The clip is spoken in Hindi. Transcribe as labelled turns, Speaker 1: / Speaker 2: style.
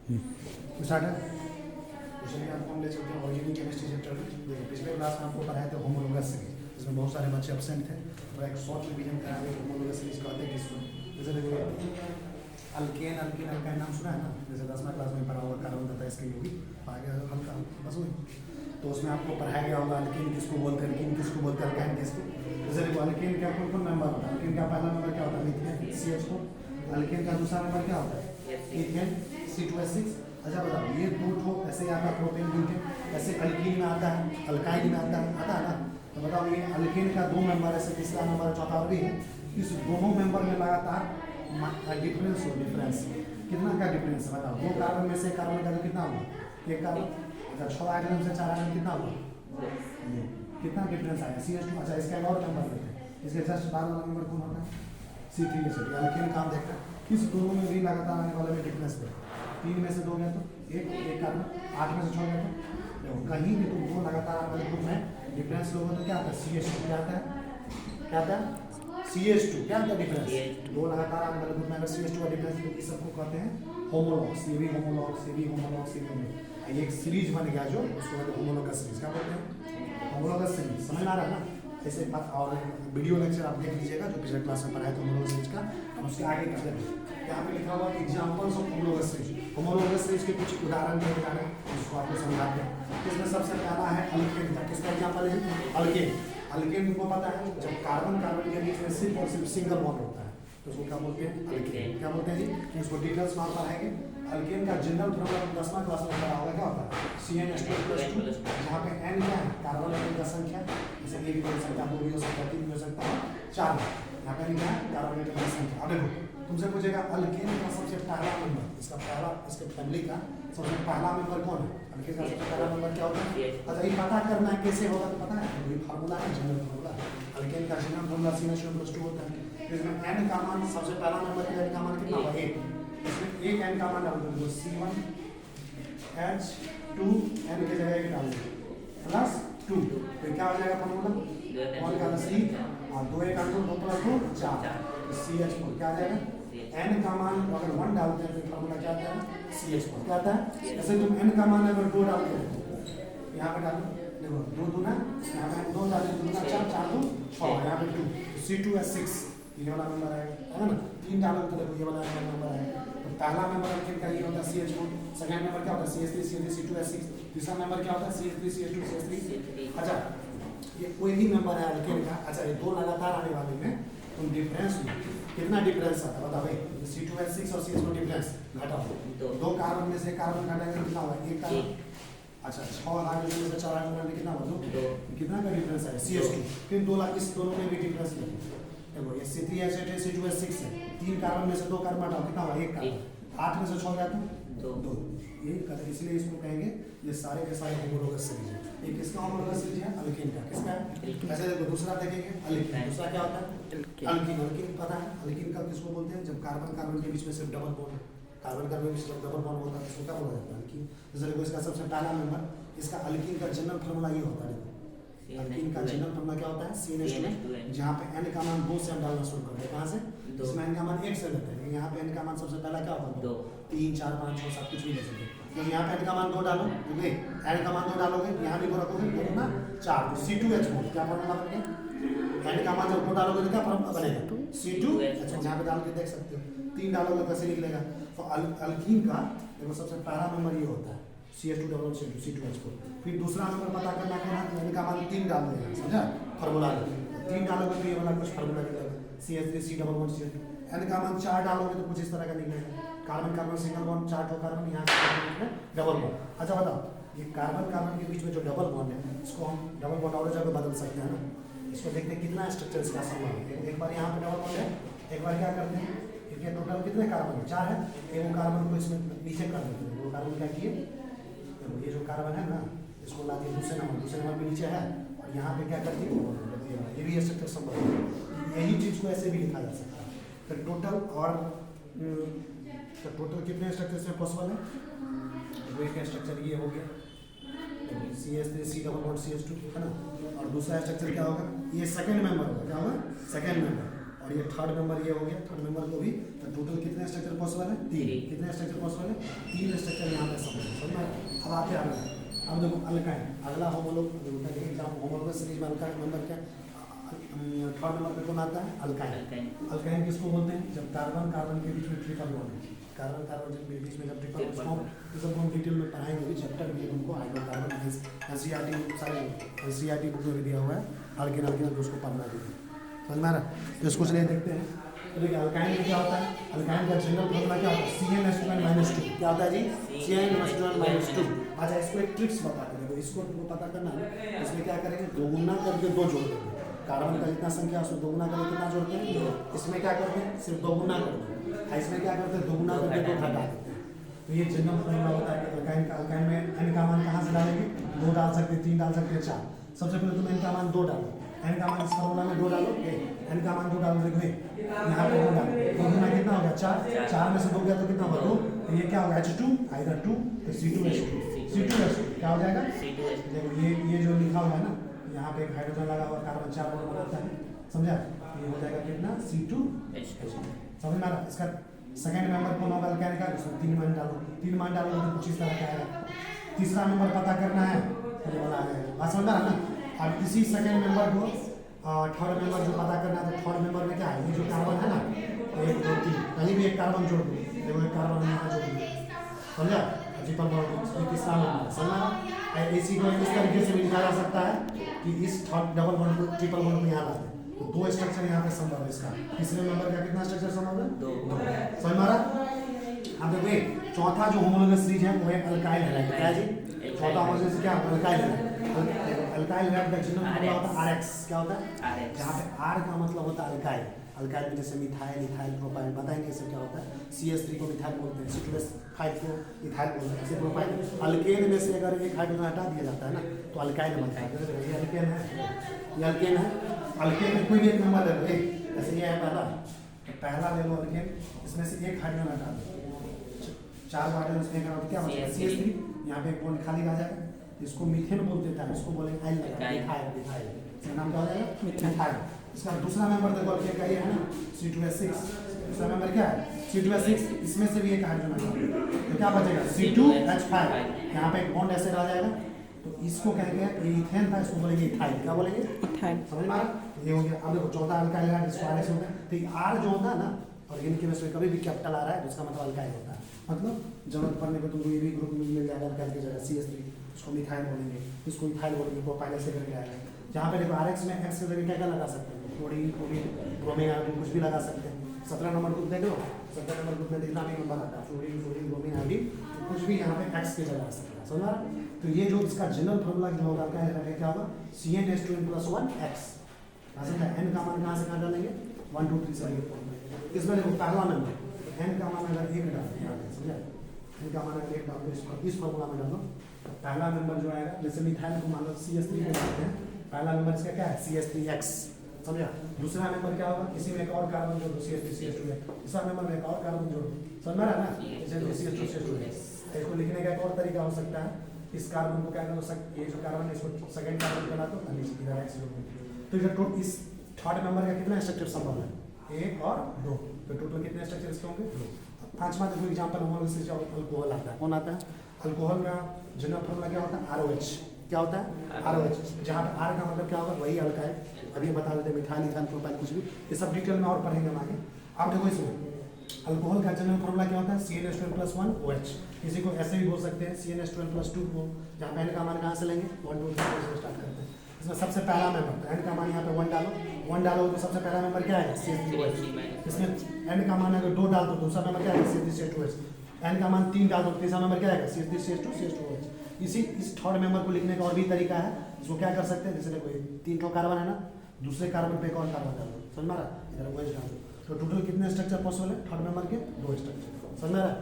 Speaker 1: स्टार्ट है। तो चलिए आपको हम ले चलते हैं ऑर्गेनिक केमिस्ट्री चैप्टर में। देखिए पिछले क्लास में आपको पढ़ाए थे होमोलोगस सीरीज, इसमें बहुत सारे बच्चे एब्सेंट थे और एक शॉर्ट रिवीजन कराए होमोलोगस सीरीज कहते हैं किसको। जैसे देखिए अल्केन अल्किन अल्काइन नाम सुना है ना, जैसे 10वीं क्लास में पढ़ा हुआ कार्बन तथा इसके लिए भी आगे हल्का बस वही। तो उसमें आपको पढ़ाया गया होगा अल्किन किसको बोलते हैं, अल्किन किसको बोलते हैं, अल्काइन किसको। जैसे देखो अल्किन का कौन कौन मेंबर होता है, अल्किन का पहला मेंबर क्या होता है मीथेन CH4, अल्किन का दूसरा मेंबर क्या होता है ईथेन C2H6। अच्छा बताओ ये दो ठो ऐसे आता है प्रोपेन ब्यूटेन, ऐसे अल्कीन में आता है, अल्काइन में आता है ना। तो बताओ ये अल्कीन का दो मेंबर ऐसे तीसरा मेंबर चौथा और भी है, इस दोनों मेंबर में लगातार डिफरेंस हो, डिफरेंस कितना का डिफरेंस है बताओ। दो कार्बन में से कार्बन का कितना हुआ, एक कार्बन। अच्छा 6 आइटम से 4 आइटम कितना हुआ, कितना डिफरेंस आया CH2। अच्छा इसका एक और नंबर लेते हैं, इसके जस्ट बाद वाला नंबर कौन होता है C3H8। अल्कीन काम देखते हैं किस दोनों में भी लगातार आने वाले में डिफरेंस है। 3 में से 2 गया तो एक कार्बन, 8 में से 6 गया तो कहीं भी तुम 2 लगातार आने वाले ग्रुप में डिफरेंस लोगों तो क्या आता है CH2 क्या आता है, क्या आता है CH2 क्या आता है डिफरेंस। 2 लगातार आने वाले ग्रुप में अगर CH2 का डिफरेंस तो इस सबको कहते हैं होमोलॉग्स। ये भी होमोलॉग्स, ये भी होमोलॉग्स, ये भी होमोलॉग्स। एक सीरीज बन गया जो उसको कहते हैं होमोलॉगस सीरीज। क्या बोलते हैं होमोलॉगस सीरीज, समझ आ रहा है ना। ऐसे और वीडियो लेक्चर आप देख लीजिएगा जो पिछले क्लास में पढ़ाया था होमोलॉगस सीरीज का, हम उसके आगे कर देंगे। यहाँ पे लिखा हुआ examples of homologous series. Homologous series के कुछ उदाहरण दिए जा रहे हैं जिसको आपको समझाते हैं। इसमें सबसे पहला है अल्केन का। किसका एग्जांपल है अल्केन। अल्केन को पता है जब कार्बन कार्बन के बीच में सिर्फ और सिर्फ सिंगल बॉन्ड होता है तो उसको क्या बोलते हैं अल्केन। क्या बोलते हैं जी, उसको डिटेल्स में पढ़ाएंगे। अल्केन का जनरल फॉर्मूला 10वां क्लास में पढ़ा होगा, क्या होता है CnH2+2, जहाँ पे n क्या है कार्बन एटम का संख्या, जैसे एक भी हो सकता है, 2 भी हो सकता है, 3 भी हो सकता है, 4। यहाँ पे n क्या है कार्बन एटम की संख्या। अब देखो तुमसे पूछेगा अल्केन का सबसे पहला मेंबर, इसका पहला इसके फैमिली का सबसे पहला मेंबर कौन है। अल्केन का सबसे पहला मेंबर क्या होता है। अच्छा ये पता करना है कैसे होगा तो पता है, ये फार्मूला है जनरल फार्मूला। अल्केन का जनरल फार्मूला CnH2+2 होता है। इसमें n का मान सबसे पहला नंबर के n का मान कितना होगा 1। इसमें एक n का मान डाल दो C1H2 n की जगह डाल दो +2 तो क्या हो जाएगा फार्मूला 1 का C और 2 1 2 2 + 2 4 CH4 क्या आ जाएगा। n का मान अगर 1 डालते हैं तो फार्मूला क्या आता है CH4 क्या आता है। जैसे तुम n का मान अगर 2 डालते हो यहाँ पे डालो, देखो 2 2 ना, यहाँ पे 2 डालें 2 4 4 2 6, यहाँ पे 2 C2H6 ये वाला नंबर है ना। 3 डालो तो देखो ये वाला नंबर है। तो पहला नंबर अल्केन का ये होता है CH4, सेकंड नंबर क्या होता है CH3 C2H6, तीसरा नंबर क्या होता है CH3 CH2 CH3। अच्छा ये कोई भी नंबर है अल्केन का। अच्छा ये 2 लगातार आने वाले में तुम डिफरेंस कितना डिफरेंस आता है बताओ भाई। C2H6 और CH4 डिफरेंस घटाओ, 2 कार्बन में से कार्बन घटाएंगे कितना होगा 1 कार्बन। अच्छा 6 हाइड्रोजन में से 4 हाइड्रोजन में कितना होगा 2, कितना का डिफरेंस है CH2। फिर 2 इस दोनों में भी डिफरेंस देखो, देखो ये C3H8 है C2H6 है, 3 कार्बन में से 2 कार्बन हटाओ कितना हुआ 1 कार्बन, 8 में से 6 गया तो 2। ये कहते हैं इसलिए इसको कहेंगे ये सारे के सारे होमोलॉगस सीरीज है। ये किसका होमोलॉगस सीरीज है अल्केन का। किसका है ऐसे देखो दूसरा देखेंगे अल्कीन। दूसरा क्या होता है अल्कीन। अल्कीन पता है अल्कीन का किसको बोलते हैं जब कार्बन कार्बन के बीच में सिर्फ डबल बॉन्ड, कार्बन कार्बन के बीच में डबल बॉन्ड होता है उसको क्या बोला जाता है अल्कीन। जैसे देखो इसका सबसे पहला मेंबर, इसका अल्कीन का जनरल फार्मूला ये होता है। अल्कीन का जनरल फार्मूला क्या होता है CnH2, जहाँ पे n का मान 2 से हम डालना शुरू करते हैं। कहाँ से, इसमें n का मान 1 से लेते हैं। यहाँ पे n का मान सबसे पहला क्या होगा 2, 3 4 5 6 7 कुछ भी ले सकते हैं। तो यहाँ पे n का मान 2 डालो, n का मान 2 डालोगे यहाँ भी 2 रखोगे 2 ना 4 तो C2H4 क्या फार्मूला बन गया। n का मान जब 2 डालोगे तो क्या फार्मूला बनेगा C2H4। यहाँ पे डाल के देख सकते हो, 3 डालोगे कैसे निकलेगा। तो अल्कीन का देखो सबसे पहला नंबर ये होता है CH2 C2H4। फिर दूसरा नंबर पता करना क्या है, n का मान 3 डाल देगा, समझा फार्मूला 3 डालोगे तो ये वाला कुछ फार्मूला निकलेगा CH3C11C2। n का मान 4 डालोगे तो कुछ इस तरह का निकलेगा, कार्बन कार्बन सिंगल बॉन्ड 4 ठो कार्बन, यहाँ से डबल बॉन्ड। अच्छा बताओ ये कार्बन कार्बन के बीच में जो डबल बॉन्ड है इसको हम डबल बॉन्ड और जगह बदल सकते हैं ना। इसको देखते हैं कितना स्ट्रक्चर इसका संभव है। एक बार यहाँ पे डबल बॉन्ड है, एक बार क्या करते हैं क्योंकि टोटल कितने कार्बन है 4 है, एक कार्बन को इसमें नीचे कर देते हैं। वो कार्बन क्या किए, ये जो कार्बन है ना इसको ला दिए दूसरे नंबर पे नीचे है और यहाँ पे क्या कर दिए ये भी स्ट्रक्चर संभव है। यही चीज़ को ऐसे भी लिखा जा सकता है। तो टोटल और तो टोटल कितने स्ट्रक्चर से पॉसिबल है, वेट का स्ट्रक्चर ये हो गया CH3 C double bond CH2 है ना। और दूसरा स्ट्रक्चर क्या होगा, ये सेकंड मेंबर होगा, क्या होगा सेकंड मेंबर। और ये थर्ड मेंबर ये हो गया, थर्ड मेंबर को भी। तो टोटल कितने स्ट्रक्चर पॉसिबल है? 3। कितने स्ट्रक्चर पॉसिबल है? 3 स्ट्रक्चर यहाँ पे समझ में। अब आते हैं अब देखो अल्काइन, अगला होमोलॉग एग्जाम होमोलॉगस सीरीज में अल्काइन नंबर क्या थर्ड नंबर पे कौन आता है? अल्काइन। अल्काइन किसको बोलते हैं? जब कार्बन कार्बन के बीच में ट्रिपल बॉन्ड, कार्बन कार्बन के बीच में जब ट्रिपल बॉन्ड, तो सब हम डिटेल में पढ़ाएंगे भी चैप्टर में तुमको हाइड्रोकार्बन एनसीईआरटी सारे एनसीईआरटी बुक में भी दिया हुआ है अल्केन अल्केन उसको पढ़ना भी समझ में आ रहा। तो इसको चलिए देखते हैं। तो देखिए अल्काइन में क्या होता है? अल्काइन का जनरल फॉर्मूला क्या होता है? CnH2n-2 क्या होता है जी? CnH2n-2। अच्छा इसको एक ट्रिक्स बता दें, देखो इसको तुमको पता करना है। इसमें क्या करेंगे? दोगुना करके 2 जोड़ देंगे। कार्बन का जितना संख्या है उसको दोगुना करके कितना जोड़ते हैं? इसमें क्या करते हैं? सिर्फ दोगुना करते हैं। इसमें क्या करते हैं? दोगुना करके 2 घटा देते हैं। तो ये जनरल फॉर्मूला होता है कि अल्काइन का, अल्काइन में n का मान कहाँ से डालेंगे? 2 डाल सकते हैं, 3 डाल सकते हैं, 4। सबसे पहले तुम n का मान 2 डालो, n का मान इस फॉर्मूला में 2 डालो, n का मान 2 डालो, देखो यहाँ पे 2 डालो, 2 गुना कितना हो गया? 4। 4 में से 2 गया तो कितना होगा? 2। तो ये क्या होगा? H2 आएगा 2, तो C2H2 क्या हो जाएगा? देखो ये जो लिखा हुआ है ना, यहाँ पे एक हाइड्रोजन लगा हुआ, कार्बन 4 बॉन्ड बनाता है, समझा? ये हो जाएगा कितना? C2H2। समझ में आ रहा? इसका सेकंड मेंबर कौन होगा अल्काइन का? उसमें 3 मान डालो, 3 मान डालो तो कुछ इस तरह का आएगा। तीसरा नंबर पता करना है, ये वाला है, बात समझ में आ रहा ना? अब इसी सेकंड मेंबर को थर्ड मेंबर जो पता करना है, तो थर्ड मेंबर में क्या है? ये जो कार्बन है ना, 1 2 3, कहीं भी एक कार्बन जोड़ दो, देखो एक कार्बन यहाँ जोड़ दो, समझा? ट्रिपल बॉन्ड ये तीसरा नंबर, समझा? इसी को इस तरीके से भी लिखा जा सकता है कि इस थर्ड डबल बॉन्ड को ट्रिपल बॉन्ड को यहाँ ला दें, तो 2 स्ट्रक्चर यहाँ पे संभव है इसका। तीसरे मेंबर का कितना स्ट्रक्चर संभव है? 2। समझ में आ रहा? अब देखो चौथा जो होमोलॉगस सीरीज है वो है अल्काइल हैलाइड। क्या है जी? चौथा होमोलॉगस क्या? Alkyl halide. अल्काइल हैलाइड का जनरल फॉर्मूला होता है RX। क्या होता है? जहाँ पे R का मतलब होता है अल्काइल। अल्काइल में जैसे मिथाइल, इथाइल, प्रोपाइल, बताएंगे इससे क्या होता है। CH3 को मिथाइल बोलते हैं, C2H5 को इथाइल बोलते हैं, ऐसे प्रोपाइल। अल्केन में से अगर एक हाइड्रोजन हटा दिया जाता है ना, तो अल्काइल बनता है। ये अल्केन है, ये अल्केन है। अल्केन में कोई भी एक नंबर ले लो, जैसे ये है पहला, तो पहला ले लो अल्केन, इसमें से एक हाइड्रोजन हटा दो, 4 हाइड्रोजन इसमें क्या होता है? CH3, यहाँ पे एक बॉन्ड खाली आ जाएगा, इसको मीथेन बोल देता है, इसको बोलेंगे आइल लगा, मिथाइल, इसका नाम क्या हो जाएगा? मिथाइल। इसका दूसरा मेंबर देखो अल्केन का ये है ना, C2H6। दूसरा मेंबर क्या है? C2H6, इसमें से भी एक हाइड्रोजन हटा दो, तो क्या बचेगा? C2H5। यहाँ पे एक बॉन्ड ऐसे आ जाएगा, तो इसको कहेंगे ये इथेन था, इसको बोलेंगे इथाइल। क्या बोलेंगे? इथाइल। समझ में आ रहा? ये हो गया। अब देखो चौथा अल्काइल है, इसको RX होता है। तो ये R जो होता है ना, ऑर्गेनिक केमिस्ट्री में कभी भी कैपिटल आ रहा है तो इसका मतलब अल्काइल होता है। मतलब जरूरत पड़ने पर तुमको ये भी ग्रुप मिल जाएगा अल्काइल की जगह, CH3, इसको मिथाइल बोलेंगे, इसको इथाइल बोलेंगे, प्रोपाइल ऐसे करके आएगा। जहाँ पे देखो RX में X की जगह क्या क्या लगा सकते हैं? क्लोरीन, ब्रोमीन, आयोडीन, कुछ भी लगा सकते हैं। 17 नंबर ग्रुप देख लो, 17 नंबर ग्रुप में देखना भी नंबर आता है, फ्लोरीन, ब्रोमीन, आयोडीन, कुछ भी यहाँ पे X की जगह आ सकता है। समझा? तो ये जो इसका जनरल फॉर्मूला जो होगा क्या होगा? CnH2n+1X। n का मान कहाँ से कहाँ डालेंगे? 1 2 3 से। इसमें देखो पहला नंबर n का मान अगर 1 डाल, समझा? n का मान अगर 1 डाल, इस फॉर्मूला में डालो, पहला नंबर जो आएगा, जैसे मिथाइल को मान लो CH3 में डालते हैं, पहला नंबर इसका क्या है? CH3X, समझा? दूसरा नंबर क्या होगा? इसी में एक और कार्बन जोड़ो, CH3 CH2 है। तीसरा नंबर में एक और कार्बन जोड़ो, समझ में आ रहा है ना? जैसे CH2 CH2 है। इसको लिखने का एक और तरीका हो सकता है, इस कार्बन को क्या करो, ये जो कार्बन है इसको सेकंड कार्बन बना दो, नीचे इधर X जोड़ दो। तो ये इस थर्ड नंबर का कितना स्ट्रक्चर संभव है? 1 और 2, तो टोटल कितने स्ट्रक्चर इसके होंगे? 2। पांचवा देखो एग्जांपल होमोलॉगस से अल्कोहल आता है। कौन आता है? अल्कोहल का जनरल फॉर्मूला क्या होता है? ROH। क्या होता है? ROH। जहाँ पे R का मतलब क्या होगा? वही अल्काइल, अभी बता देते हैं, मिथाइल, इथाइल, प्रोपाइल, कुछ भी, ये सब डिटेल में और पढ़ेंगे हम आगे। अब देखो इसमें अल्कोहल का जनरल फॉर्मूला क्या होता है? CnH2n+1OH। किसी को ऐसे भी बोल सकते हैं CnH2n+2 को, जहाँ पे n का मान कहाँ से लेंगे? 1 2 3 से स्टार्ट करते हैं। इसमें सबसे पहला मेंबर, तो n का मान यहाँ पे 1 डालो, 1 डालो तो सबसे पहला मेंबर क्या है? CH3OH। इसमें n का मान अगर 2 डाल दो, दूसरा मेंबर क्या है? CH3CH2OH। n का मान 3 डाल दो, तीसरा मेंबर क्या है? CH3CH2CH2OH। इस थर्ड मेंबर को लिखने का और भी तरीका है, इसको क्या कर सकते हैं? जैसे देखो 3 ठो कार्बन है ना, दूसरे कार्बन पे एक और कार्बन डाल दो, समझ में आ रहा? इधर OH डाल दो, तो टोटल कितने स्ट्रक्चर पॉसिबल है थर्ड मेंबर के? 2 स्ट्रक्चर। समझ में आ रहा?